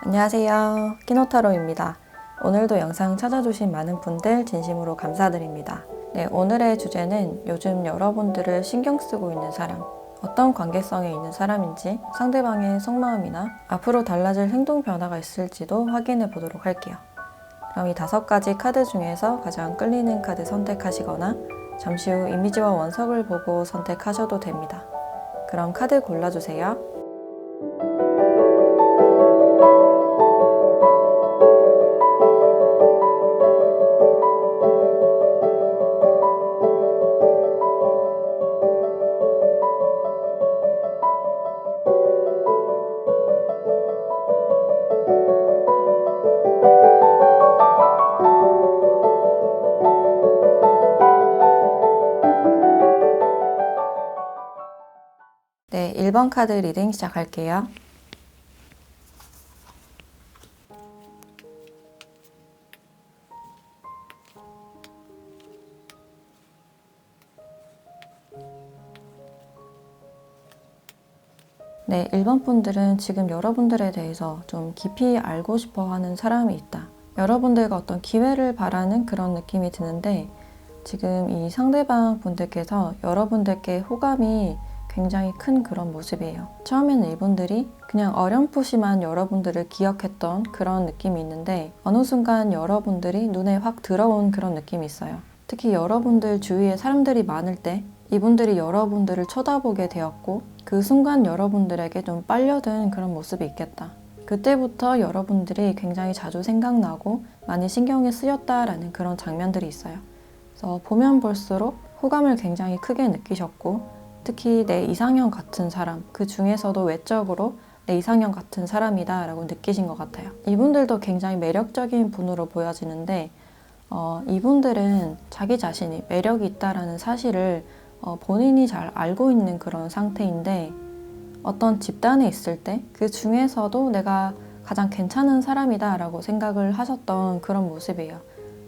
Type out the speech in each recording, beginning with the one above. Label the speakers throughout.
Speaker 1: 안녕하세요. 키노타로입니다. 오늘도 영상 찾아주신 많은 분들 진심으로 감사드립니다. 네, 오늘의 주제는 요즘 여러분들을 신경 쓰고 있는 사람, 어떤 관계성에 있는 사람인지, 상대방의 속마음이나 앞으로 달라질 행동 변화가 있을지도 확인해 보도록 할게요. 그럼 이 5가지 카드 중에서 가장 끌리는 카드 선택하시거나 잠시 후 이미지와 원석을 보고 선택하셔도 됩니다. 그럼 카드 골라주세요. 네, 1번 카드 리딩 시작할게요. 네, 1번 분들은 지금 여러분들에 대해서 좀 깊이 알고 싶어 하는 사람이 있다. 여러분들과 어떤 기회를 바라는 그런 느낌이 드는데 지금 이 상대방 분들께서 여러분들께 호감이 굉장히 큰 그런 모습이에요. 처음에는 이분들이 그냥 어렴풋이만 여러분들을 기억했던 그런 느낌이 있는데 어느 순간 여러분들이 눈에 확 들어온 그런 느낌이 있어요. 특히 여러분들 주위에 사람들이 많을 때 이분들이 여러분들을 쳐다보게 되었고 그 순간 여러분들에게 좀 빨려든 그런 모습이 있겠다. 그때부터 여러분들이 굉장히 자주 생각나고 많이 신경이 쓰였다라는 그런 장면들이 있어요. 그래서 보면 볼수록 호감을 굉장히 크게 느끼셨고 특히 내 이상형 같은 사람, 그 중에서도 외적으로 내 이상형 같은 사람이다 라고 느끼신 것 같아요. 이분들도 굉장히 매력적인 분으로 보여지는데 이분들은 자기 자신이 매력이 있다라는 사실을 본인이 잘 알고 있는 그런 상태인데 어떤 집단에 있을 때 그 중에서도 내가 가장 괜찮은 사람이다 라고 생각을 하셨던 그런 모습이에요.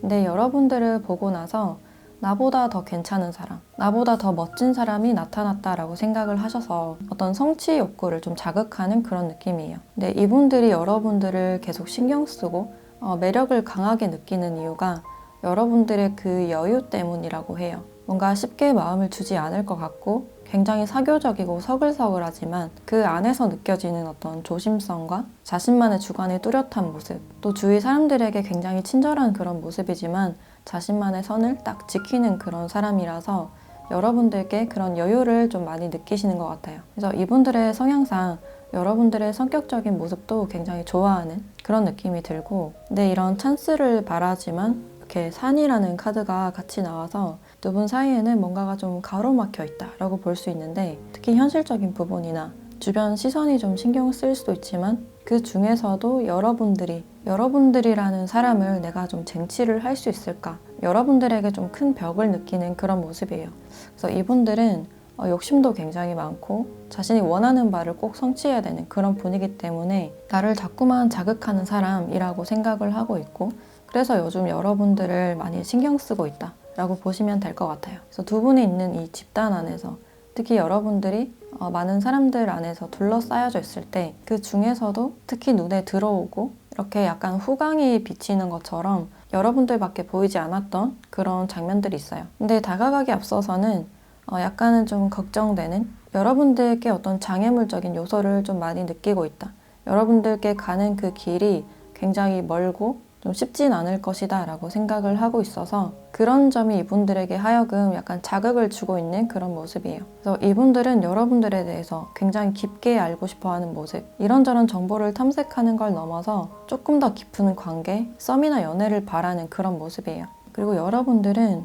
Speaker 1: 근데 여러분들을 보고 나서 나보다 더 괜찮은 사람, 나보다 더 멋진 사람이 나타났다라고 생각을 하셔서 어떤 성취 욕구를 좀 자극하는 그런 느낌이에요. 근데 이분들이 여러분들을 계속 신경 쓰고 매력을 강하게 느끼는 이유가 여러분들의 그 여유 때문이라고 해요. 뭔가 쉽게 마음을 주지 않을 것 같고 굉장히 사교적이고 서글서글하지만 그 안에서 느껴지는 어떤 조심성과 자신만의 주관의 뚜렷한 모습, 또 주위 사람들에게 굉장히 친절한 그런 모습이지만 자신만의 선을 딱 지키는 그런 사람이라서 여러분들께 그런 여유를 좀 많이 느끼시는 것 같아요. 그래서 이분들의 성향상 여러분들의 성격적인 모습도 굉장히 좋아하는 그런 느낌이 들고 근데 이런 찬스를 바라지만 이렇게 산이라는 카드가 같이 나와서 두 분 사이에는 뭔가가 좀 가로막혀 있다라고 볼 수 있는데 특히 현실적인 부분이나 주변 시선이 좀 신경 쓸 수도 있지만 그 중에서도 여러분들이라는 사람을 내가 좀 쟁취를 할 수 있을까? 여러분들에게 좀 큰 벽을 느끼는 그런 모습이에요. 그래서 이분들은 욕심도 굉장히 많고 자신이 원하는 바를 꼭 성취해야 되는 그런 분이기 때문에 나를 자꾸만 자극하는 사람이라고 생각을 하고 있고 그래서 요즘 여러분들을 많이 신경 쓰고 있다 라고 보시면 될 것 같아요. 그래서 두 분이 있는 이 집단 안에서 특히 여러분들이 많은 사람들 안에서 둘러싸여져 있을 때 그 중에서도 특히 눈에 들어오고 이렇게 약간 후광이 비치는 것처럼 여러분들밖에 보이지 않았던 그런 장면들이 있어요. 근데 다가가기 앞서서는 약간은 좀 걱정되는 여러분들께 어떤 장애물적인 요소를 좀 많이 느끼고 있다. 여러분들께 가는 그 길이 굉장히 멀고 좀 쉽진 않을 것이다 라고 생각을 하고 있어서 그런 점이 이분들에게 하여금 약간 자극을 주고 있는 그런 모습이에요. 그래서 이분들은 여러분들에 대해서 굉장히 깊게 알고 싶어 하는 모습, 이런저런 정보를 탐색하는 걸 넘어서 조금 더 깊은 관계, 썸이나 연애를 바라는 그런 모습이에요. 그리고 여러분들은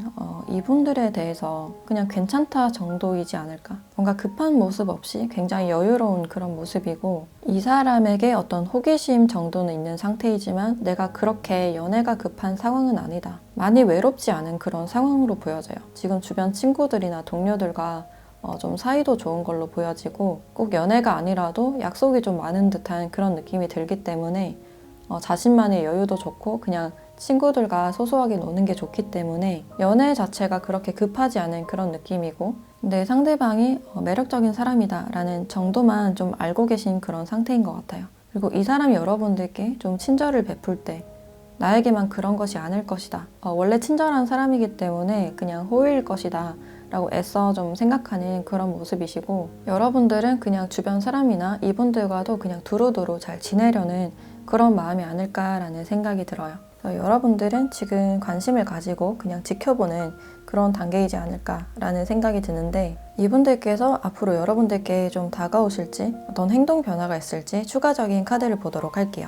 Speaker 1: 이분들에 대해서 그냥 괜찮다 정도이지 않을까? 뭔가 급한 모습 없이 굉장히 여유로운 그런 모습이고, 이 사람에게 어떤 호기심 정도는 있는 상태이지만 내가 그렇게 연애가 급한 상황은 아니다. 많이 외롭지 않은 그런 상황으로 보여져요. 지금 주변 친구들이나 동료들과 좀 사이도 좋은 걸로 보여지고, 꼭 연애가 아니라도 약속이 좀 많은 듯한 그런 느낌이 들기 때문에 자신만의 여유도 좋고 그냥 친구들과 소소하게 노는 게 좋기 때문에 연애 자체가 그렇게 급하지 않은 그런 느낌이고, 근데 상대방이 매력적인 사람이다 라는 정도만 좀 알고 계신 그런 상태인 것 같아요. 그리고 이 사람이 여러분들께 좀 친절을 베풀 때 나에게만 그런 것이 아닐 것이다, 원래 친절한 사람이기 때문에 그냥 호의일 것이다 라고 애써 좀 생각하는 그런 모습이시고, 여러분들은 그냥 주변 사람이나 이분들과도 그냥 두루두루 잘 지내려는 그런 마음이 아닐까라는 생각이 들어요. 여러분들은 지금 관심을 가지고 그냥 지켜보는 그런 단계이지 않을까라는 생각이 드는데, 이분들께서 앞으로 여러분들께 좀 다가오실지 어떤 행동 변화가 있을지 추가적인 카드를 보도록 할게요.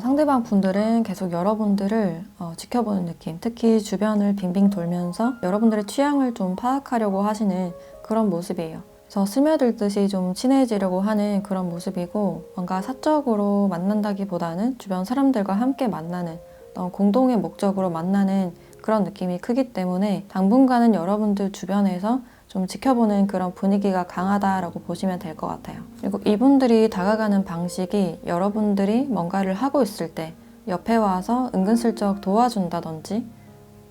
Speaker 1: 상대방 분들은 계속 여러분들을 지켜보는 느낌, 특히 주변을 빙빙 돌면서 여러분들의 취향을 좀 파악하려고 하시는 그런 모습이에요. 그래서 스며들듯이 좀 친해지려고 하는 그런 모습이고, 뭔가 사적으로 만난다기보다는 주변 사람들과 함께 만나는 공동의 목적으로 만나는 그런 느낌이 크기 때문에 당분간은 여러분들 주변에서 좀 지켜보는 그런 분위기가 강하다라고 보시면 될 것 같아요. 그리고 이분들이 다가가는 방식이 여러분들이 뭔가를 하고 있을 때 옆에 와서 은근슬쩍 도와준다든지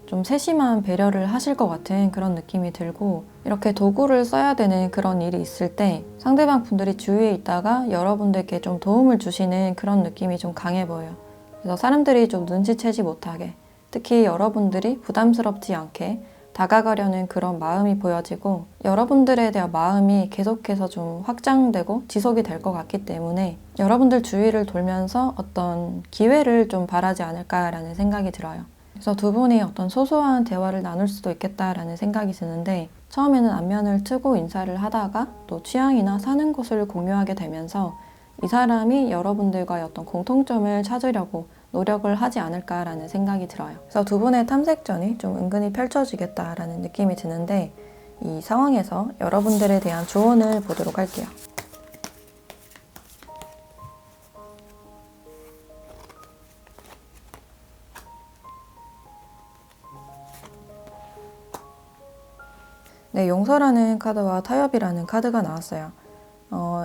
Speaker 1: 좀 세심한 배려를 하실 것 같은 그런 느낌이 들고, 이렇게 도구를 써야 되는 그런 일이 있을 때 상대방 분들이 주위에 있다가 여러분들께 좀 도움을 주시는 그런 느낌이 좀 강해 보여요. 그래서 사람들이 좀 눈치채지 못하게, 특히 여러분들이 부담스럽지 않게 다가가려는 그런 마음이 보여지고, 여러분들에 대한 마음이 계속해서 좀 확장되고 지속이 될 것 같기 때문에 여러분들 주위를 돌면서 어떤 기회를 좀 바라지 않을까라는 생각이 들어요. 그래서 두 분이 어떤 소소한 대화를 나눌 수도 있겠다라는 생각이 드는데, 처음에는 안면을 트고 인사를 하다가 또 취향이나 사는 곳을 공유하게 되면서 이 사람이 여러분들과의 어떤 공통점을 찾으려고 노력을 하지 않을까라는 생각이 들어요. 그래서 두 분의 탐색전이 좀 은근히 펼쳐지겠다라는 느낌이 드는데, 이 상황에서 여러분들에 대한 조언을 보도록 할게요. 네, 용서라는 카드와 타협이라는 카드가 나왔어요.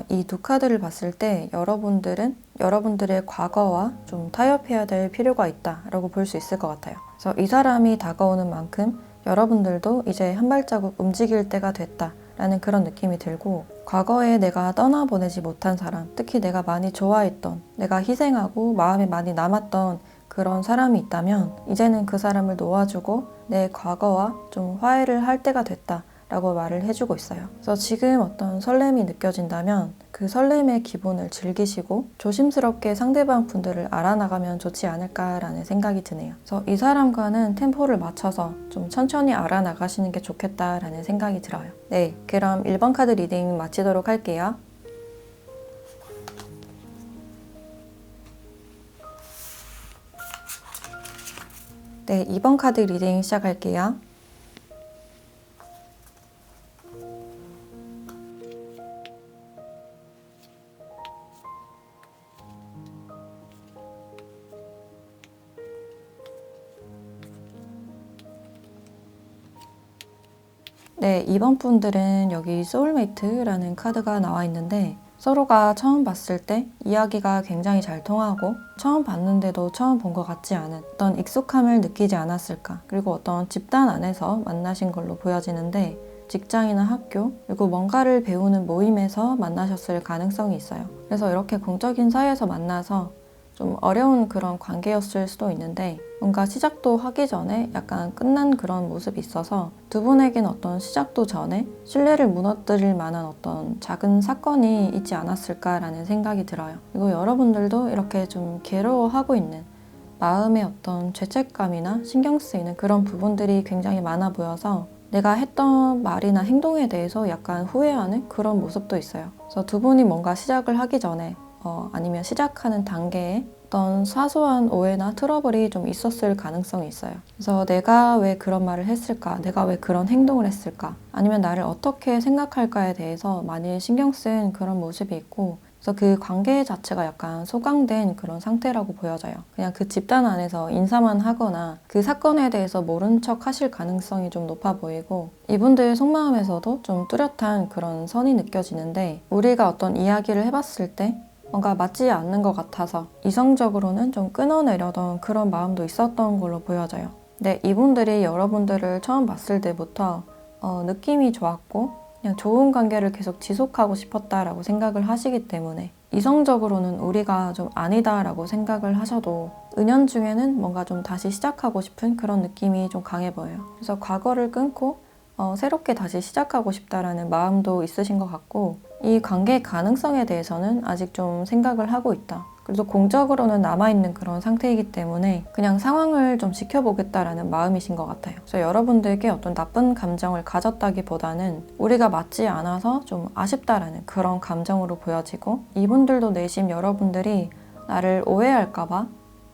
Speaker 1: 이 두 카드를 봤을 때 여러분들은 여러분들의 과거와 좀 타협해야 될 필요가 있다라고 볼 수 있을 것 같아요. 그래서 이 사람이 다가오는 만큼 여러분들도 이제 한 발자국 움직일 때가 됐다라는 그런 느낌이 들고, 과거에 내가 떠나보내지 못한 사람, 특히 내가 많이 좋아했던, 내가 희생하고 마음에 많이 남았던 그런 사람이 있다면 이제는 그 사람을 놓아주고 내 과거와 좀 화해를 할 때가 됐다 라고 말을 해주고 있어요. 그래서 지금 어떤 설렘이 느껴진다면 그 설렘의 기분을 즐기시고 조심스럽게 상대방 분들을 알아나가면 좋지 않을까라는 생각이 드네요. 그래서 이 사람과는 템포를 맞춰서 좀 천천히 알아나가시는 게 좋겠다라는 생각이 들어요. 네, 그럼 1번 카드 리딩 마치도록 할게요. 네, 2번 카드 리딩 시작할게요. 네, 2번 분들은 여기 소울메이트라는 카드가 나와 있는데, 서로가 처음 봤을 때 이야기가 굉장히 잘 통하고 처음 봤는데도 처음 본 것 같지 않은 어떤 익숙함을 느끼지 않았을까, 그리고 어떤 집단 안에서 만나신 걸로 보여지는데 직장이나 학교, 그리고 뭔가를 배우는 모임에서 만나셨을 가능성이 있어요. 그래서 이렇게 공적인 사회에서 만나서 좀 어려운 그런 관계였을 수도 있는데, 뭔가 시작도 하기 전에 약간 끝난 그런 모습이 있어서 두 분에겐 어떤 시작도 전에 신뢰를 무너뜨릴 만한 어떤 작은 사건이 있지 않았을까라는 생각이 들어요. 그리고 여러분들도 이렇게 좀 괴로워하고 있는 마음의 어떤 죄책감이나 신경 쓰이는 그런 부분들이 굉장히 많아 보여서 내가 했던 말이나 행동에 대해서 약간 후회하는 그런 모습도 있어요. 그래서 두 분이 뭔가 시작을 하기 전에 아니면 시작하는 단계에 어떤 사소한 오해나 트러블이 좀 있었을 가능성이 있어요. 그래서 내가 왜 그런 말을 했을까? 내가 왜 그런 행동을 했을까? 아니면 나를 어떻게 생각할까에 대해서 많이 신경 쓴 그런 모습이 있고, 그래서 그 관계 자체가 약간 소강된 그런 상태라고 보여져요. 그냥 그 집단 안에서 인사만 하거나 그 사건에 대해서 모른 척 하실 가능성이 좀 높아 보이고, 이분들 속마음에서도 좀 뚜렷한 그런 선이 느껴지는데, 우리가 어떤 이야기를 해봤을 때 뭔가 맞지 않는 것 같아서 이성적으로는 좀 끊어내려던 그런 마음도 있었던 걸로 보여져요. 근데 이분들이 여러분들을 처음 봤을 때부터 느낌이 좋았고 그냥 좋은 관계를 계속 지속하고 싶었다라고 생각을 하시기 때문에 이성적으로는 우리가 좀 아니다라고 생각을 하셔도 은연중에는 뭔가 좀 다시 시작하고 싶은 그런 느낌이 좀 강해 보여요. 그래서 과거를 끊고 새롭게 다시 시작하고 싶다라는 마음도 있으신 것 같고, 이 관계의 가능성에 대해서는 아직 좀 생각을 하고 있다. 그래도 공적으로는 남아있는 그런 상태이기 때문에 그냥 상황을 좀 지켜보겠다라는 마음이신 것 같아요. 그래서 여러분들께 어떤 나쁜 감정을 가졌다기보다는 우리가 맞지 않아서 좀 아쉽다라는 그런 감정으로 보여지고, 이분들도 내심 여러분들이 나를 오해할까봐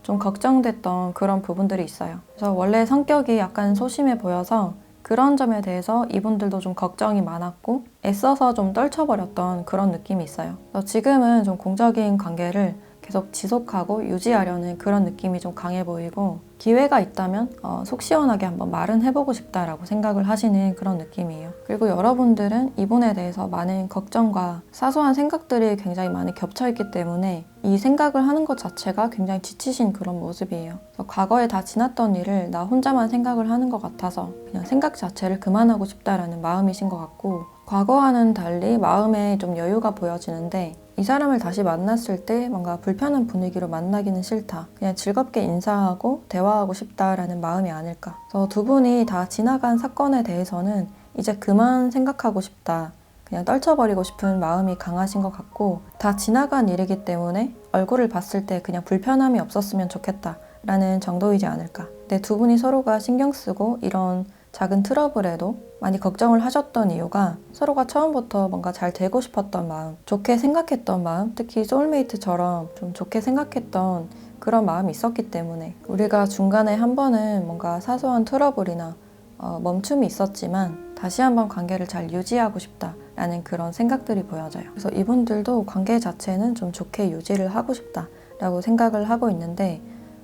Speaker 1: 좀 걱정됐던 그런 부분들이 있어요. 그래서 원래 성격이 약간 소심해 보여서 그런 점에 대해서 이분들도 좀 걱정이 많았고 애써서 좀 떨쳐버렸던 그런 느낌이 있어요. 그래서 지금은 좀 공적인 관계를 계속 지속하고 유지하려는 그런 느낌이 좀 강해 보이고, 기회가 있다면 속 시원하게 한번 말은 해보고 싶다라고 생각을 하시는 그런 느낌이에요. 그리고 여러분들은 이분에 대해서 많은 걱정과 사소한 생각들이 굉장히 많이 겹쳐있기 때문에 이 생각을 하는 것 자체가 굉장히 지치신 그런 모습이에요. 그래서 과거에 다 지났던 일을 나 혼자만 생각을 하는 것 같아서 그냥 생각 자체를 그만하고 싶다라는 마음이신 것 같고, 과거와는 달리 마음에 좀 여유가 보여지는데, 이 사람을 다시 만났을 때 뭔가 불편한 분위기로 만나기는 싫다. 그냥 즐겁게 인사하고 대화하고 싶다라는 마음이 아닐까. 그래서 두 분이 다 지나간 사건에 대해서는 이제 그만 생각하고 싶다. 그냥 떨쳐버리고 싶은 마음이 강하신 것 같고, 다 지나간 일이기 때문에 얼굴을 봤을 때 그냥 불편함이 없었으면 좋겠다 라는 정도이지 않을까. 근데 두 분이 서로가 신경 쓰고 이런 작은 트러블에도 많이 걱정을 하셨던 이유가 서로가 처음부터 뭔가 잘 되고 싶었던 마음, 좋게 생각했던 마음, 특히 소울메이트처럼 좀 좋게 생각했던 그런 마음이 있었기 때문에, 우리가 중간에 한 번은 뭔가 사소한 트러블이나 멈춤이 있었지만 다시 한번 관계를 잘 유지하고 싶다라는 그런 생각들이 보여져요. 그래서 이분들도 관계 자체는 좀 좋게 유지를 하고 싶다라고 생각을 하고 있는데,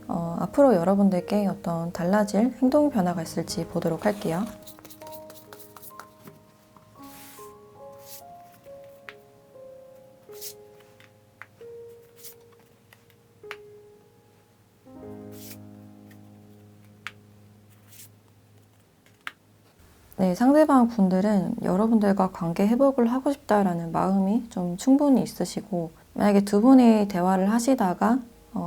Speaker 1: 앞으로 여러분들께 어떤 달라질 행동 변화가 있을지 보도록 할게요. 네, 상대방 분들은 여러분들과 관계 회복을 하고 싶다라는 마음이 좀 충분히 있으시고, 만약에 두 분이 대화를 하시다가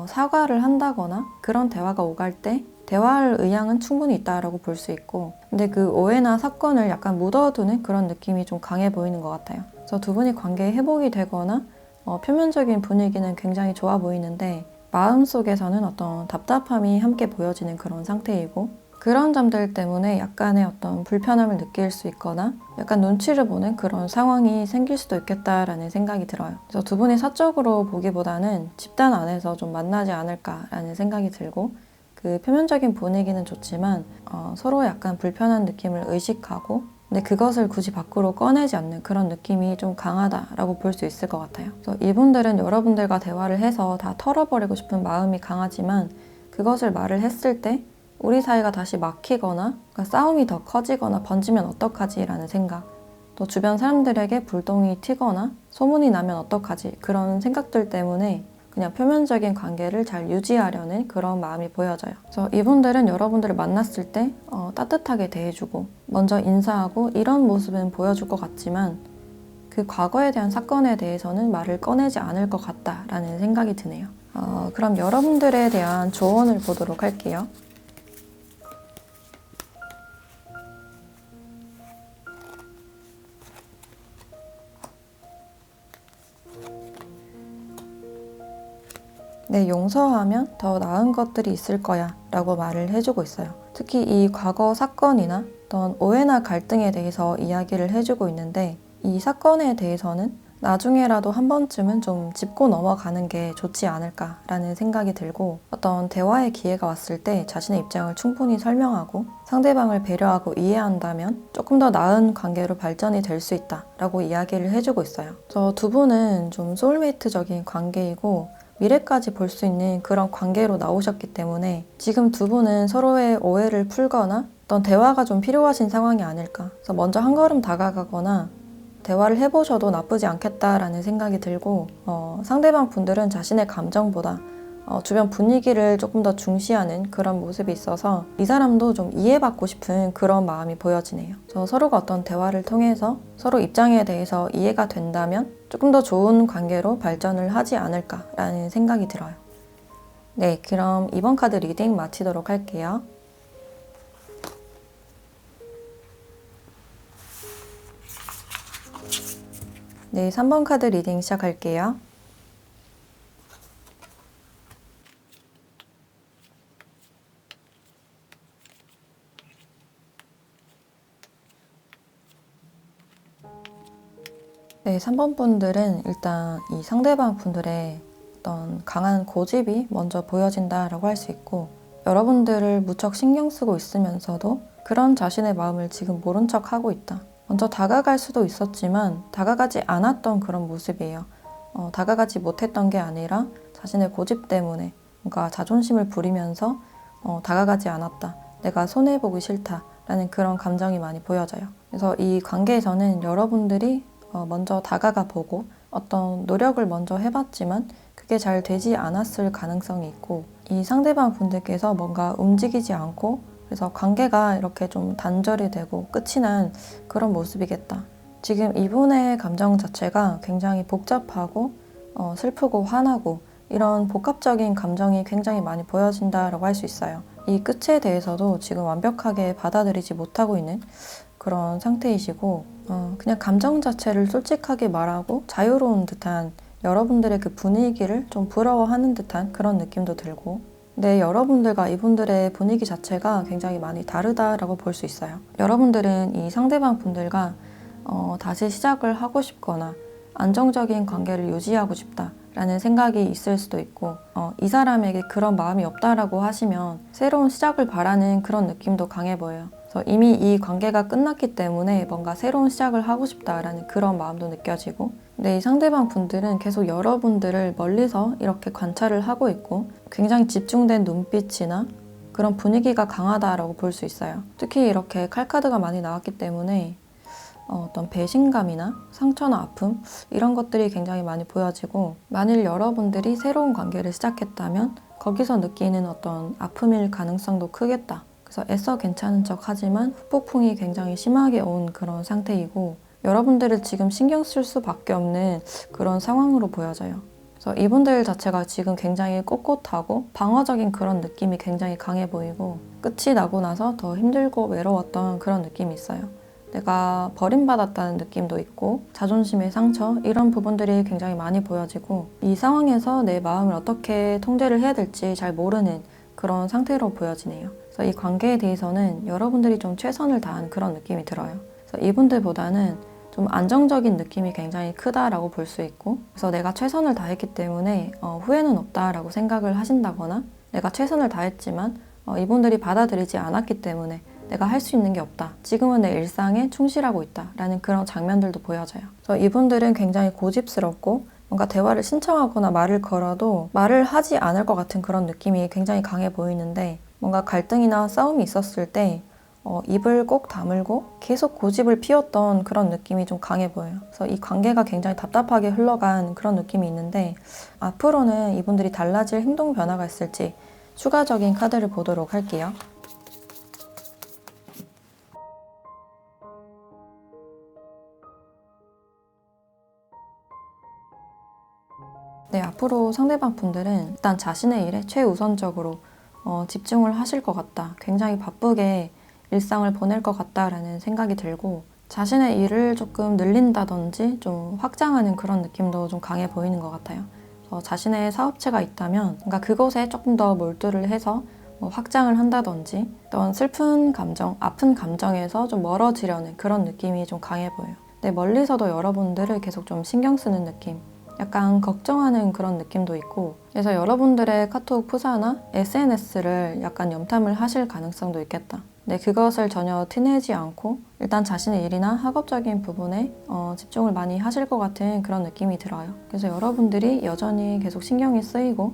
Speaker 1: 사과를 한다거나 그런 대화가 오갈 때 대화할 의향은 충분히 있다라고 볼 수 있고, 근데 그 오해나 사건을 약간 묻어두는 그런 느낌이 좀 강해 보이는 것 같아요. 그래서 두 분이 관계 회복이 되거나 표면적인 분위기는 굉장히 좋아 보이는데 마음속에서는 어떤 답답함이 함께 보여지는 그런 상태이고, 그런 점들 때문에 약간의 어떤 불편함을 느낄 수 있거나 약간 눈치를 보는 그런 상황이 생길 수도 있겠다라는 생각이 들어요. 그래서 두 분이 사적으로 보기보다는 집단 안에서 좀 만나지 않을까라는 생각이 들고, 그 표면적인 분위기는 좋지만 서로 약간 불편한 느낌을 의식하고, 근데 그것을 굳이 밖으로 꺼내지 않는 그런 느낌이 좀 강하다라고 볼 수 있을 것 같아요. 그래서 이분들은 여러분들과 대화를 해서 다 털어버리고 싶은 마음이 강하지만, 그것을 말을 했을 때 우리 사이가 다시 막히거나 그러니까 싸움이 더 커지거나 번지면 어떡하지 라는 생각, 또 주변 사람들에게 불똥이 튀거나 소문이 나면 어떡하지, 그런 생각들 때문에 그냥 표면적인 관계를 잘 유지하려는 그런 마음이 보여져요. 그래서 이분들은 여러분들을 만났을 때 따뜻하게 대해주고 먼저 인사하고 이런 모습은 보여줄 것 같지만, 그 과거에 대한 사건에 대해서는 말을 꺼내지 않을 것 같다라는 생각이 드네요. 그럼 여러분들에 대한 조언을 보도록 할게요. 네, 용서하면 더 나은 것들이 있을 거야 라고 말을 해주고 있어요. 특히 이 과거 사건이나 어떤 오해나 갈등에 대해서 이야기를 해주고 있는데 이 사건에 대해서는 나중에라도 한 번쯤은 좀 짚고 넘어가는 게 좋지 않을까라는 생각이 들고 어떤 대화의 기회가 왔을 때 자신의 입장을 충분히 설명하고 상대방을 배려하고 이해한다면 조금 더 나은 관계로 발전이 될 수 있다라고 이야기를 해주고 있어요. 저 두 분은 좀 소울메이트적인 관계이고 미래까지 볼 수 있는 그런 관계로 나오셨기 때문에 지금 두 분은 서로의 오해를 풀거나 어떤 대화가 좀 필요하신 상황이 아닐까. 그래서 먼저 한 걸음 다가가거나 대화를 해보셔도 나쁘지 않겠다라는 생각이 들고 상대방 분들은 자신의 감정보다 주변 분위기를 조금 더 중시하는 그런 모습이 있어서 이 사람도 좀 이해받고 싶은 그런 마음이 보여지네요. 서로가 어떤 대화를 통해서 서로 입장에 대해서 이해가 된다면 조금 더 좋은 관계로 발전을 하지 않을까라는 생각이 들어요. 네, 그럼 이번 카드 리딩 마치도록 할게요. 네, 3번 카드 리딩 시작할게요. 네, 3번 분들은 일단 이 상대방 분들의 어떤 강한 고집이 먼저 보여진다라고 할 수 있고 여러분들을 무척 신경 쓰고 있으면서도 그런 자신의 마음을 지금 모른 척 하고 있다. 먼저 다가갈 수도 있었지만 다가가지 않았던 그런 모습이에요. 다가가지 못했던 게 아니라 자신의 고집 때문에 뭔가 자존심을 부리면서 다가가지 않았다. 내가 손해보기 싫다라는 그런 감정이 많이 보여져요. 그래서 이 관계에서는 여러분들이 먼저 다가가 보고 어떤 노력을 먼저 해봤지만 그게 잘 되지 않았을 가능성이 있고 이 상대방 분들께서 뭔가 움직이지 않고 그래서 관계가 이렇게 좀 단절이 되고 끝이 난 그런 모습이겠다. 지금 이분의 감정 자체가 굉장히 복잡하고 슬프고 화나고 이런 복합적인 감정이 굉장히 많이 보여진다라고 할 수 있어요. 이 끝에 대해서도 지금 완벽하게 받아들이지 못하고 있는 그런 상태이시고 그냥 감정 자체를 솔직하게 말하고 자유로운 듯한 여러분들의 그 분위기를 좀 부러워하는 듯한 그런 느낌도 들고 근데 여러분들과 이분들의 분위기 자체가 굉장히 많이 다르다라고 볼 수 있어요. 여러분들은 이 상대방 분들과 다시 시작을 하고 싶거나 안정적인 관계를 유지하고 싶다라는 생각이 있을 수도 있고 이 사람에게 그런 마음이 없다라고 하시면 새로운 시작을 바라는 그런 느낌도 강해 보여요. 그래서 이미 이 관계가 끝났기 때문에 뭔가 새로운 시작을 하고 싶다라는 그런 마음도 느껴지고 근데 이 상대방 분들은 계속 여러분들을 멀리서 이렇게 관찰을 하고 있고 굉장히 집중된 눈빛이나 그런 분위기가 강하다라고 볼 수 있어요. 특히 이렇게 칼카드가 많이 나왔기 때문에 어떤 배신감이나 상처나 아픔 이런 것들이 굉장히 많이 보여지고 만일 여러분들이 새로운 관계를 시작했다면 거기서 느끼는 어떤 아픔일 가능성도 크겠다. 그래서 애써 괜찮은 척 하지만 후폭풍이 굉장히 심하게 온 그런 상태이고 여러분들을 지금 신경 쓸 수밖에 없는 그런 상황으로 보여져요. 그래서 이분들 자체가 지금 굉장히 꼿꼿하고 방어적인 그런 느낌이 굉장히 강해 보이고 끝이 나고 나서 더 힘들고 외로웠던 그런 느낌이 있어요. 내가 버림받았다는 느낌도 있고 자존심의 상처 이런 부분들이 굉장히 많이 보여지고 이 상황에서 내 마음을 어떻게 통제를 해야 될지 잘 모르는 그런 상태로 보여지네요. 그래서 이 관계에 대해서는 여러분들이 좀 최선을 다한 그런 느낌이 들어요. 그래서 이분들보다는 좀 안정적인 느낌이 굉장히 크다라고 볼 수 있고 그래서 내가 최선을 다했기 때문에 후회는 없다라고 생각을 하신다거나 내가 최선을 다했지만 이분들이 받아들이지 않았기 때문에 내가 할 수 있는 게 없다. 지금은 내 일상에 충실하고 있다라는 그런 장면들도 보여져요. 그래서 이분들은 굉장히 고집스럽고 뭔가 대화를 신청하거나 말을 걸어도 말을 하지 않을 것 같은 그런 느낌이 굉장히 강해 보이는데 뭔가 갈등이나 싸움이 있었을 때 입을 꼭 다물고 계속 고집을 피웠던 그런 느낌이 좀 강해 보여요. 그래서 이 관계가 굉장히 답답하게 흘러간 그런 느낌이 있는데 앞으로는 이분들이 달라질 행동 변화가 있을지 추가적인 카드를 보도록 할게요. 네, 앞으로 상대방 분들은 일단 자신의 일에 최우선적으로 집중을 하실 것 같다. 굉장히 바쁘게 일상을 보낼 것 같다라는 생각이 들고 자신의 일을 조금 늘린다든지 좀 확장하는 그런 느낌도 좀 강해 보이는 것 같아요. 자신의 사업체가 있다면 그러니까 그곳에 조금 더 몰두를 해서 확장을 한다든지 어떤 슬픈 감정, 아픈 감정에서 좀 멀어지려는 그런 느낌이 좀 강해 보여요. 근데 멀리서도 여러분들을 계속 좀 신경 쓰는 느낌, 약간 걱정하는 그런 느낌도 있고, 그래서 여러분들의 카톡 프사나 SNS를 약간 염탐을 하실 가능성도 있겠다. 근데 그것을 전혀 티내지 않고 일단 자신의 일이나 학업적인 부분에 집중을 많이 하실 것 같은 그런 느낌이 들어요. 그래서 여러분들이 여전히 계속 신경이 쓰이고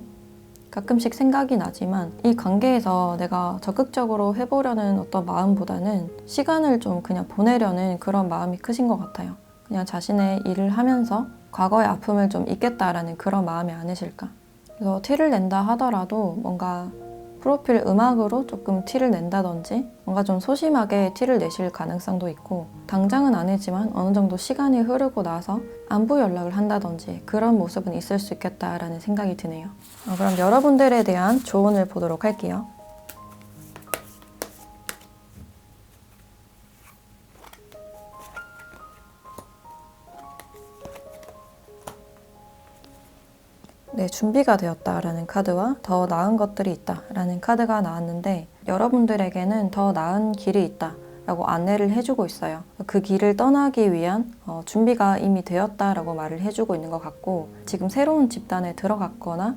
Speaker 1: 가끔씩 생각이 나지만 이 관계에서 내가 적극적으로 해보려는 어떤 마음보다는 시간을 좀 그냥 보내려는 그런 마음이 크신 것 같아요. 그냥 자신의 일을 하면서 과거의 아픔을 좀 잊겠다라는 그런 마음이 아니실까. 그래서 티를 낸다 하더라도 뭔가 프로필 음악으로 조금 티를 낸다든지 뭔가 좀 소심하게 티를 내실 가능성도 있고, 당장은 아니지만 어느 정도 시간이 흐르고 나서 안부 연락을 한다든지 그런 모습은 있을 수 있겠다라는 생각이 드네요. 그럼 여러분들에 대한 조언을 보도록 할게요. 네, 준비가 되었다라는 카드와 더 나은 것들이 있다라는 카드가 나왔는데, 여러분들에게는 더 나은 길이 있다 라고 안내를 해주고 있어요. 그 길을 떠나기 위한 준비가 이미 되었다라고 말을 해주고 있는 것 같고, 지금 새로운 집단에 들어갔거나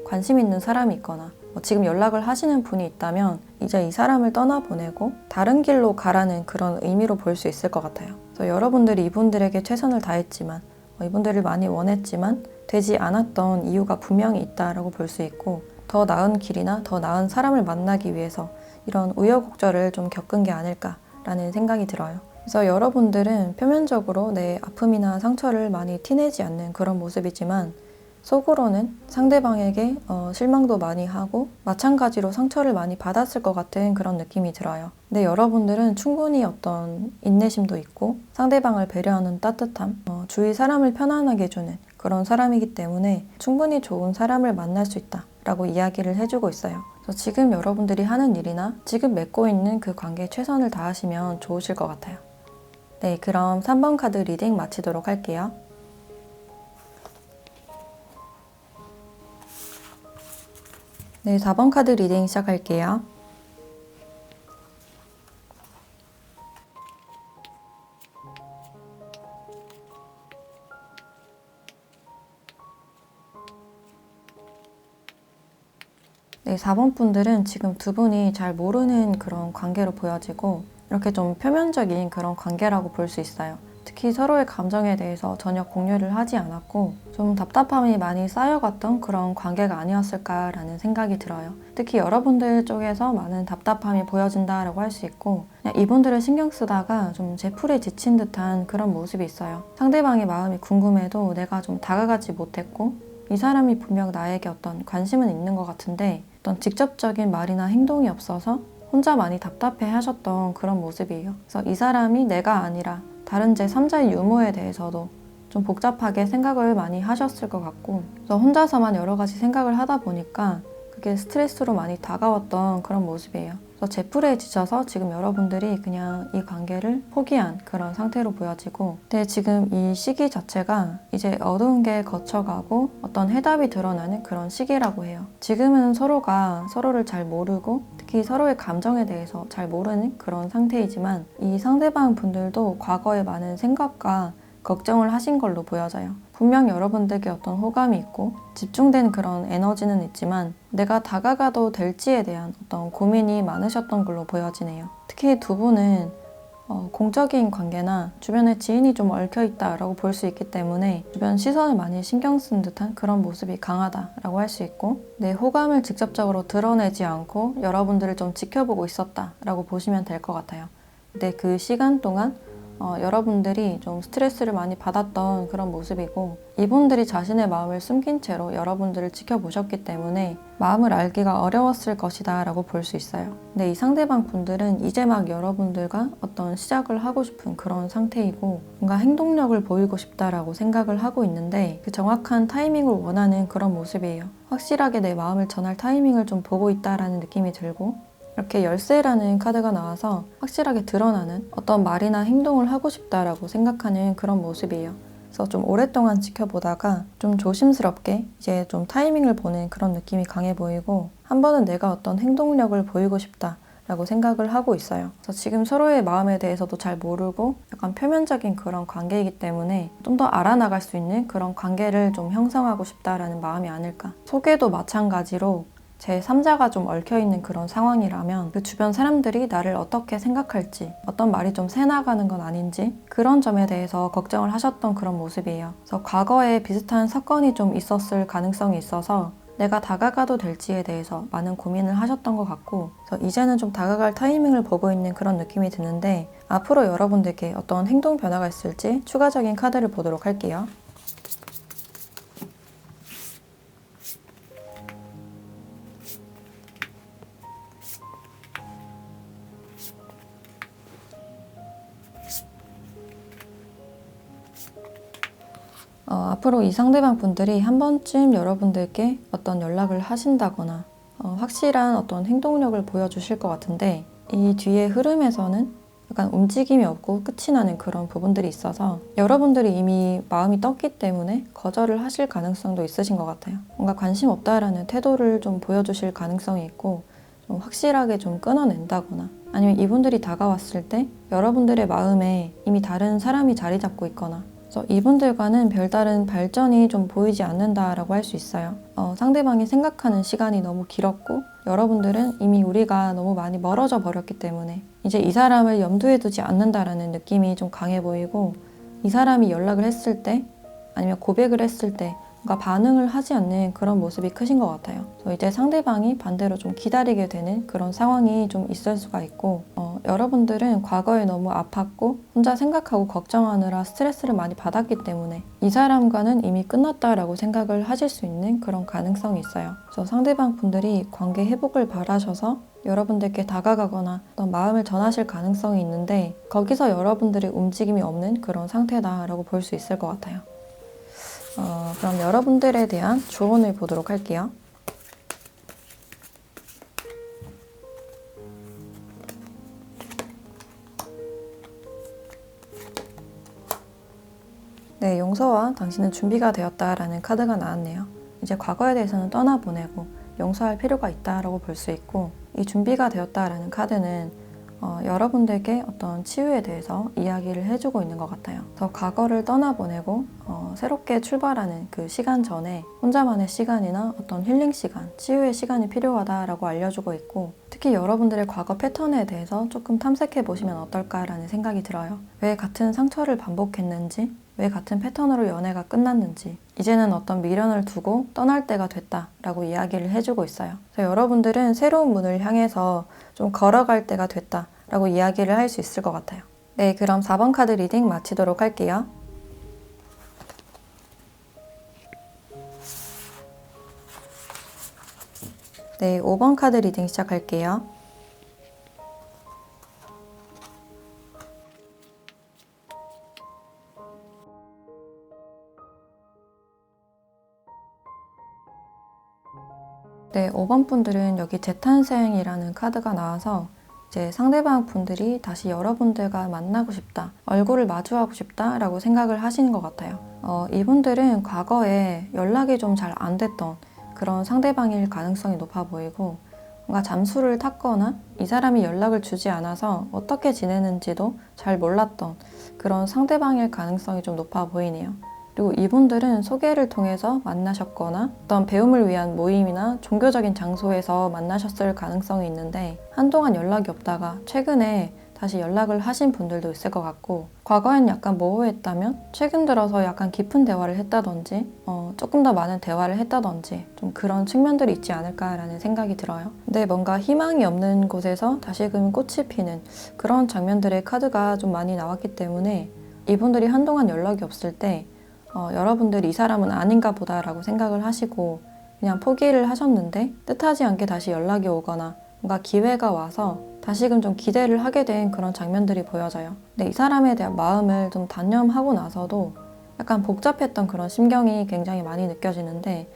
Speaker 1: 관심 있는 사람이 있거나 지금 연락을 하시는 분이 있다면 이제 이 사람을 떠나보내고 다른 길로 가라는 그런 의미로 볼 수 있을 것 같아요. 그래서 여러분들이 이분들에게 최선을 다했지만, 이분들을 많이 원했지만 되지 않았던 이유가 분명히 있다라고 볼 수 있고, 더 나은 길이나 더 나은 사람을 만나기 위해서 이런 우여곡절을 좀 겪은 게 아닐까라는 생각이 들어요. 그래서 여러분들은 표면적으로 내 아픔이나 상처를 많이 티내지 않는 그런 모습이지만 속으로는 상대방에게 실망도 많이 하고 마찬가지로 상처를 많이 받았을 것 같은 그런 느낌이 들어요. 근데 여러분들은 충분히 어떤 인내심도 있고 상대방을 배려하는 따뜻함, 주위 사람을 편안하게 해주는 그런 사람이기 때문에 충분히 좋은 사람을 만날 수 있다라고 이야기를 해주고 있어요. 그래서 지금 여러분들이 하는 일이나 지금 맺고 있는 그 관계에 최선을 다하시면 좋으실 것 같아요. 네, 그럼 3번 카드 리딩 마치도록 할게요. 네, 4번 카드 리딩 시작할게요. 네, 4번 분들은 지금 두 분이 잘 모르는 그런 관계로 보여지고 이렇게 좀 표면적인 그런 관계라고 볼 수 있어요. 특히 서로의 감정에 대해서 전혀 공유를 하지 않았고 좀 답답함이 많이 쌓여갔던 그런 관계가 아니었을까라는 생각이 들어요. 특히 여러분들 쪽에서 많은 답답함이 보여진다라고 할 수 있고, 그냥 이분들을 신경 쓰다가 좀 제풀에 지친 듯한 그런 모습이 있어요. 상대방의 마음이 궁금해도 내가 좀 다가가지 못했고 이 사람이 분명 나에게 어떤 관심은 있는 것 같은데 어떤 직접적인 말이나 행동이 없어서 혼자 많이 답답해 하셨던 그런 모습이에요. 그래서 이 사람이 내가 아니라 다른 제3자의 유무에 대해서도 좀 복잡하게 생각을 많이 하셨을 것 같고, 그래서 혼자서만 여러 가지 생각을 하다 보니까 그게 스트레스로 많이 다가왔던 그런 모습이에요. 그래서 제풀에 지쳐서 지금 여러분들이 그냥 이 관계를 포기한 그런 상태로 보여지고, 근데 지금 이 시기 자체가 이제 어두운 게 거쳐가고 어떤 해답이 드러나는 그런 시기라고 해요. 지금은 서로가 서로를 잘 모르고 특히 서로의 감정에 대해서 잘 모르는 그런 상태이지만 이 상대방 분들도 과거에 많은 생각과 걱정을 하신 걸로 보여져요. 분명 여러분들께 어떤 호감이 있고 집중된 그런 에너지는 있지만 내가 다가가도 될지에 대한 어떤 고민이 많으셨던 걸로 보여지네요. 특히 두 분은 공적인 관계나 주변에 지인이 좀 얽혀있다라고 볼 수 있기 때문에 주변 시선을 많이 신경 쓴 듯한 그런 모습이 강하다라고 할 수 있고, 내 호감을 직접적으로 드러내지 않고 여러분들을 좀 지켜보고 있었다라고 보시면 될 것 같아요. 근데 그 시간 동안 여러분들이 좀 스트레스를 많이 받았던 그런 모습이고, 이분들이 자신의 마음을 숨긴 채로 여러분들을 지켜보셨기 때문에 마음을 알기가 어려웠을 것이다 라고 볼 수 있어요. 근데 이 상대방 분들은 이제 막 여러분들과 어떤 시작을 하고 싶은 그런 상태이고 뭔가 행동력을 보이고 싶다라고 생각을 하고 있는데 그 정확한 타이밍을 원하는 그런 모습이에요. 확실하게 내 마음을 전할 타이밍을 좀 보고 있다라는 느낌이 들고, 이렇게 열쇠라는 카드가 나와서 확실하게 드러나는 어떤 말이나 행동을 하고 싶다라고 생각하는 그런 모습이에요. 그래서 좀 오랫동안 지켜보다가 좀 조심스럽게 이제 좀 타이밍을 보는 그런 느낌이 강해 보이고, 한 번은 내가 어떤 행동력을 보이고 싶다 라고 생각을 하고 있어요. 그래서 지금 서로의 마음에 대해서도 잘 모르고 약간 표면적인 그런 관계이기 때문에 좀 더 알아나갈 수 있는 그런 관계를 좀 형성하고 싶다라는 마음이 아닐까. 속에도 마찬가지로 제 3자가 좀 얽혀있는 그런 상황이라면 그 주변 사람들이 나를 어떻게 생각할지, 어떤 말이 좀 새나가는 건 아닌지, 그런 점에 대해서 걱정을 하셨던 그런 모습이에요. 그래서 과거에 비슷한 사건이 좀 있었을 가능성이 있어서 내가 다가가도 될지에 대해서 많은 고민을 하셨던 것 같고, 그래서 이제는 좀 다가갈 타이밍을 보고 있는 그런 느낌이 드는데, 앞으로 여러분들께 어떤 행동 변화가 있을지 추가적인 카드를 보도록 할게요. 앞으로 이 상대방 분들이 한 번쯤 여러분들께 어떤 연락을 하신다거나 확실한 어떤 행동력을 보여주실 것 같은데, 이 뒤의 흐름에서는 약간 움직임이 없고 끝이 나는 그런 부분들이 있어서 여러분들이 이미 마음이 떴기 때문에 거절을 하실 가능성도 있으신 것 같아요. 뭔가 관심 없다라는 태도를 좀 보여주실 가능성이 있고, 좀 확실하게 좀 끊어낸다거나, 아니면 이분들이 다가왔을 때 여러분들의 마음에 이미 다른 사람이 자리 잡고 있거나, 그래서 이분들과는 별다른 발전이 좀 보이지 않는다라고 할 수 있어요. 상대방이 생각하는 시간이 너무 길었고, 여러분들은 이미 우리가 너무 많이 멀어져 버렸기 때문에 이제 이 사람을 염두에 두지 않는다라는 느낌이 좀 강해 보이고, 이 사람이 연락을 했을 때 아니면 고백을 했을 때 뭔가 반응을 하지 않는 그런 모습이 크신 것 같아요. 그래서 이제 상대방이 반대로 좀 기다리게 되는 그런 상황이 좀 있을 수가 있고, 여러분들은 과거에 너무 아팠고 혼자 생각하고 걱정하느라 스트레스를 많이 받았기 때문에 이 사람과는 이미 끝났다라고 생각을 하실 수 있는 그런 가능성이 있어요. 그래서 상대방 분들이 관계 회복을 바라셔서 여러분들께 다가가거나 어떤 마음을 전하실 가능성이 있는데, 거기서 여러분들의 움직임이 없는 그런 상태다라고 볼 수 있을 것 같아요. 그럼 여러분들에 대한 조언을 보도록 할게요. 네, 용서와 당신은 준비가 되었다라는 카드가 나왔네요. 이제 과거에 대해서는 떠나보내고 용서할 필요가 있다라고 볼 수 있고, 이 준비가 되었다라는 카드는 여러분들께 어떤 치유에 대해서 이야기를 해주고 있는 것 같아요. 그래서 과거를 떠나보내고 새롭게 출발하는 그 시간 전에 혼자만의 시간이나 어떤 힐링 시간, 치유의 시간이 필요하다라고 알려주고 있고, 특히 여러분들의 과거 패턴에 대해서 조금 탐색해 보시면 어떨까라는 생각이 들어요. 왜 같은 상처를 반복했는지, 왜 같은 패턴으로 연애가 끝났는지, 이제는 어떤 미련을 두고 떠날 때가 됐다라고 이야기를 해주고 있어요. 그래서 여러분들은 새로운 문을 향해서 좀 걸어갈 때가 됐다라고 이야기를 할 수 있을 것 같아요. 네, 그럼 4번 카드 리딩 마치도록 할게요. 네, 5번 카드 리딩 시작할게요. 네, 5번 분들은 여기 재탄생이라는 카드가 나와서 이제 상대방 분들이 다시 여러분들과 만나고 싶다, 얼굴을 마주하고 싶다 라고 생각을 하시는 것 같아요. 이분들은 과거에 연락이 좀 잘 안 됐던 그런 상대방일 가능성이 높아 보이고, 뭔가 잠수를 탔거나 이 사람이 연락을 주지 않아서 어떻게 지내는지도 잘 몰랐던 그런 상대방일 가능성이 좀 높아 보이네요. 그리고 이분들은 소개를 통해서 만나셨거나 어떤 배움을 위한 모임이나 종교적인 장소에서 만나셨을 가능성이 있는데, 한동안 연락이 없다가 최근에 다시 연락을 하신 분들도 있을 것 같고, 과거엔 약간 모호했다면 최근 들어서 약간 깊은 대화를 했다든지 조금 더 많은 대화를 했다든지 좀 그런 측면들이 있지 않을까라는 생각이 들어요. 근데 뭔가 희망이 없는 곳에서 다시금 꽃이 피는 그런 장면들의 카드가 좀 많이 나왔기 때문에, 이분들이 한동안 연락이 없을 때 여러분들이 이 사람은 아닌가 보다라고 생각을 하시고 그냥 포기를 하셨는데, 뜻하지 않게 다시 연락이 오거나 뭔가 기회가 와서 다시금 좀 기대를 하게 된 그런 장면들이 보여져요. 근데 이 사람에 대한 마음을 좀 단념하고 나서도 약간 복잡했던 그런 심경이 굉장히 많이 느껴지는데,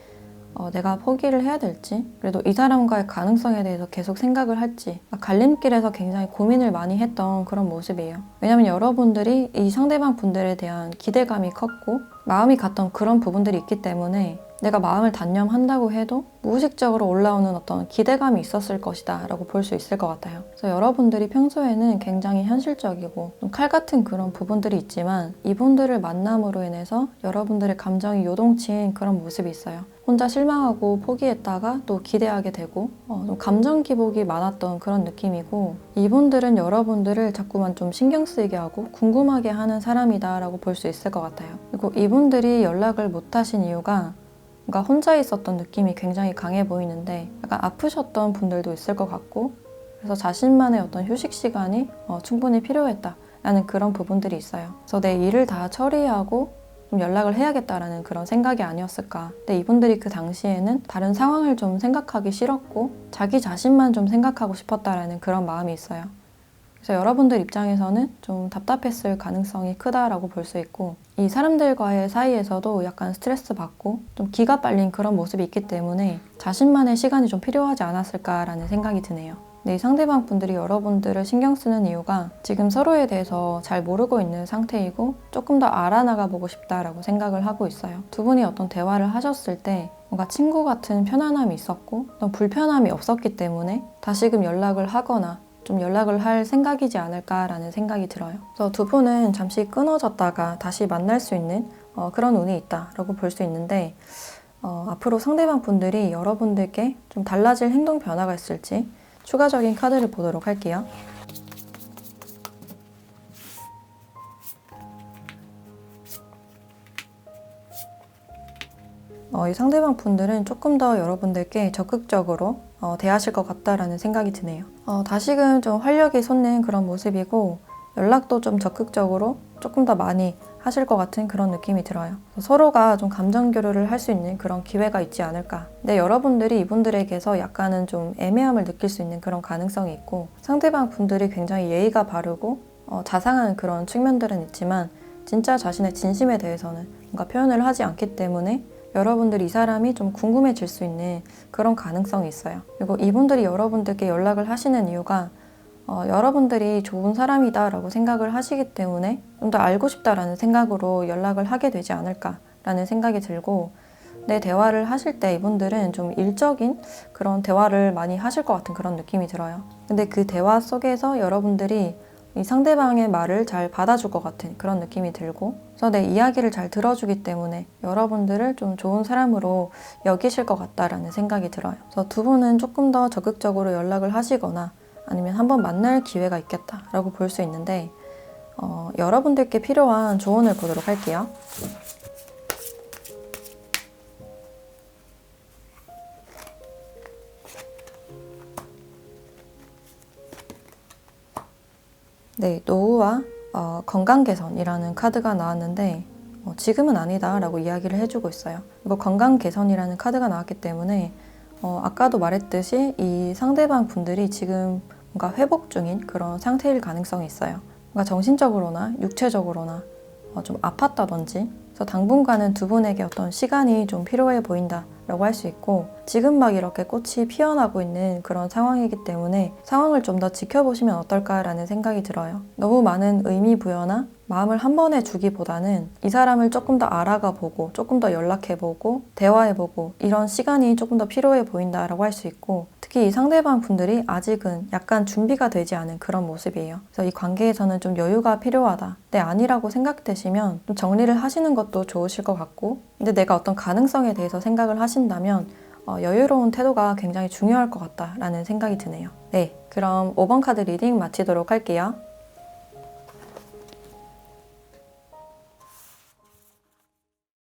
Speaker 1: 내가 포기를 해야 될지, 그래도 이 사람과의 가능성에 대해서 계속 생각을 할지 갈림길에서 굉장히 고민을 많이 했던 그런 모습이에요. 왜냐면 여러분들이 이 상대방 분들에 대한 기대감이 컸고 마음이 갔던 그런 부분들이 있기 때문에 내가 마음을 단념한다고 해도 무의식적으로 올라오는 어떤 기대감이 있었을 것이다 라고 볼 수 있을 것 같아요. 그래서 여러분들이 평소에는 굉장히 현실적이고 좀 칼 같은 그런 부분들이 있지만 이분들을 만남으로 인해서 여러분들의 감정이 요동친 그런 모습이 있어요. 혼자 실망하고 포기했다가 또 기대하게 되고 좀 감정 기복이 많았던 그런 느낌이고, 이분들은 여러분들을 자꾸만 좀 신경 쓰이게 하고 궁금하게 하는 사람이다 라고 볼 수 있을 것 같아요. 그리고 이분들이 연락을 못 하신 이유가 뭔가 혼자 있었던 느낌이 굉장히 강해 보이는데 약간 아프셨던 분들도 있을 것 같고, 그래서 자신만의 어떤 휴식 시간이 충분히 필요했다라는 그런 부분들이 있어요. 그래서 내 일을 다 처리하고 좀 연락을 해야겠다라는 그런 생각이 아니었을까. 근데 이분들이 그 당시에는 다른 상황을 좀 생각하기 싫었고 자기 자신만 좀 생각하고 싶었다라는 그런 마음이 있어요. 그래서 여러분들 입장에서는 좀 답답했을 가능성이 크다라고 볼 수 있고, 이 사람들과의 사이에서도 약간 스트레스 받고 좀 기가 빨린 그런 모습이 있기 때문에 자신만의 시간이 좀 필요하지 않았을까라는 생각이 드네요. 근데 이 상대방 분들이 여러분들을 신경 쓰는 이유가 지금 서로에 대해서 잘 모르고 있는 상태이고 조금 더 알아나가 보고 싶다라고 생각을 하고 있어요. 두 분이 어떤 대화를 하셨을 때 뭔가 친구 같은 편안함이 있었고 또 불편함이 없었기 때문에 다시금 연락을 하거나 좀 연락을 할 생각이지 않을까라는 생각이 들어요. 그래서 두 분은 잠시 끊어졌다가 다시 만날 수 있는 그런 운이 있다라고 볼 수 있는데, 앞으로 상대방 분들이 여러분들께 좀 달라질 행동 변화가 있을지 추가적인 카드를 보도록 할게요. 이 상대방 분들은 조금 더 여러분들께 적극적으로 대하실 것 같다라는 생각이 드네요. 다시금 좀 활력이 솟는 그런 모습이고 연락도 좀 적극적으로 조금 더 많이 하실 것 같은 그런 느낌이 들어요. 서로가 좀 감정 교류를 할 수 있는 그런 기회가 있지 않을까. 근데 여러분들이 이분들에게서 약간은 좀 애매함을 느낄 수 있는 그런 가능성이 있고, 상대방 분들이 굉장히 예의가 바르고 자상한 그런 측면들은 있지만 진짜 자신의 진심에 대해서는 뭔가 표현을 하지 않기 때문에 여러분들 이 사람이 좀 궁금해질 수 있는 그런 가능성이 있어요. 그리고 이분들이 여러분들께 연락을 하시는 이유가 여러분들이 좋은 사람이다 라고 생각을 하시기 때문에 좀 더 알고 싶다라는 생각으로 연락을 하게 되지 않을까라는 생각이 들고, 내 대화를 하실 때 이분들은 좀 일적인 그런 대화를 많이 하실 것 같은 그런 느낌이 들어요. 근데 그 대화 속에서 여러분들이 이 상대방의 말을 잘 받아줄 것 같은 그런 느낌이 들고, 그래서 내 이야기를 잘 들어주기 때문에 여러분들을 좀 좋은 사람으로 여기실 것 같다라는 생각이 들어요. 그래서 두 분은 조금 더 적극적으로 연락을 하시거나 아니면 한번 만날 기회가 있겠다라고 볼 수 있는데, 여러분들께 필요한 조언을 보도록 할게요. 네, 노후와 건강 개선이라는 카드가 나왔는데 지금은 아니다 라고 이야기를 해주고 있어요. 이거 건강 개선이라는 카드가 나왔기 때문에 아까도 말했듯이 이 상대방 분들이 지금 뭔가 회복 중인 그런 상태일 가능성이 있어요. 뭔가 정신적으로나 육체적으로나 좀 아팠다든지, 그래서 당분간은 두 분에게 어떤 시간이 좀 필요해 보인다 라고 할 수 있고, 지금 막 이렇게 꽃이 피어나고 있는 그런 상황이기 때문에 상황을 좀 더 지켜보시면 어떨까라는 생각이 들어요. 너무 많은 의미 부여나 마음을 한 번에 주기보다는 이 사람을 조금 더 알아가 보고 조금 더 연락해보고 대화해보고 이런 시간이 조금 더 필요해 보인다라고 할 수 있고, 특히 이 상대방 분들이 아직은 약간 준비가 되지 않은 그런 모습이에요. 그래서 이 관계에서는 좀 여유가 필요하다. 네, 아니라고 생각되시면 좀 정리를 하시는 것도 좋으실 것 같고, 근데 내가 어떤 가능성에 대해서 생각을 하신다면 여유로운 태도가 굉장히 중요할 것 같다라는 생각이 드네요. 네, 그럼 5번 카드 리딩 마치도록 할게요.